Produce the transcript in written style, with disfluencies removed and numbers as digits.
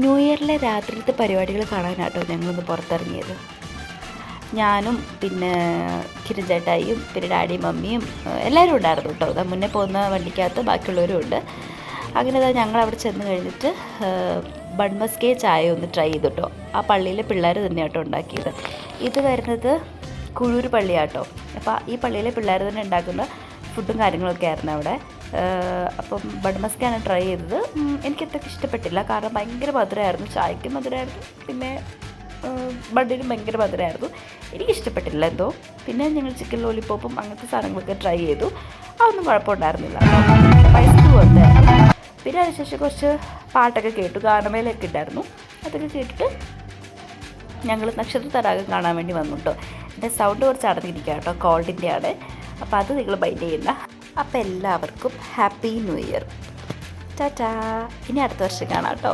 New ഇയറിലെ രാത്രിയിലത്തെ പരിപാടികൾ കാണാനാട്ടോ ഞങ്ങളൊന്ന് പുറത്തിറങ്ങിയത്. ഞാനും പിന്നെ കിരൺചേട്ടായിയും പിന്നെ ഡാഡിയും മമ്മിയും എല്ലാവരും ഉണ്ടായിരുന്നു കേട്ടോ. അതാ മുന്നേ പോകുന്ന വണ്ടിക്കകത്ത് ബാക്കിയുള്ളവരും ഉണ്ട്. അങ്ങനെ ഞങ്ങളവിടെ ചെന്ന് കഴിഞ്ഞിട്ട് ബൺമസ്കേ ചായ ഒന്ന് ട്രൈ ചെയ്തു കേട്ടോ. ആ പള്ളിയിലെ പിള്ളേർ തന്നെയാട്ടോ ഉണ്ടാക്കിയത്. ഇത് വരുന്നത് കുഴൂർ പള്ളിയാട്ടോ. അപ്പോൾ ഈ പള്ളിയിലെ പിള്ളേർ തന്നെ ഉണ്ടാക്കുന്ന ഫുഡും കാര്യങ്ങളൊക്കെ ആയിരുന്നു അവിടെ. അപ്പം ബൺമസ്കയാണ് ട്രൈ ചെയ്തത്. എനിക്കത്രയ്ക്ക് ഇഷ്ടപ്പെട്ടില്ല, കാരണം ഭയങ്കര മധുരമായിരുന്നു. ചായക്കും മധുരമായിരുന്നു, പിന്നെ ബണ്ണിനും ഭയങ്കര മധുരമായിരുന്നു. എനിക്കിഷ്ടപ്പെട്ടില്ല എന്തോ. പിന്നെ ഞങ്ങൾ ചിക്കൻ ലോലിപ്പോപ്പും അങ്ങനത്തെ സാധനങ്ങളൊക്കെ ട്രൈ ചെയ്തു. അതൊന്നും കുഴപ്പമുണ്ടായിരുന്നില്ല. പൈസ കൊടുത്തായിരുന്നു. പിന്നെ അതിനുശേഷം കുറച്ച് പാട്ടൊക്കെ കേട്ടു, ഗാനമേളയൊക്കെ ഉണ്ടായിരുന്നു. അതൊക്കെ കേട്ടിട്ട് ഞങ്ങൾ നക്ഷത്ര തടാകം കാണാൻ വേണ്ടി വന്നു കേട്ടോ. എൻ്റെ സൗണ്ട് കുറച്ച് അടഞ്ഞിരിക്കുക കേട്ടോ, കോൾഡിൻ്റെ ആണ്. അപ്പോൾ അത് നിങ്ങൾ മൈൻഡ് ചെയ്യണ്ട. അപ്പോൾ എല്ലാവർക്കും ഹാപ്പി ന്യൂ ഇയർ. ടാറ്റാ. ഇനി അടുത്ത വർഷം കാണാം കേട്ടോ.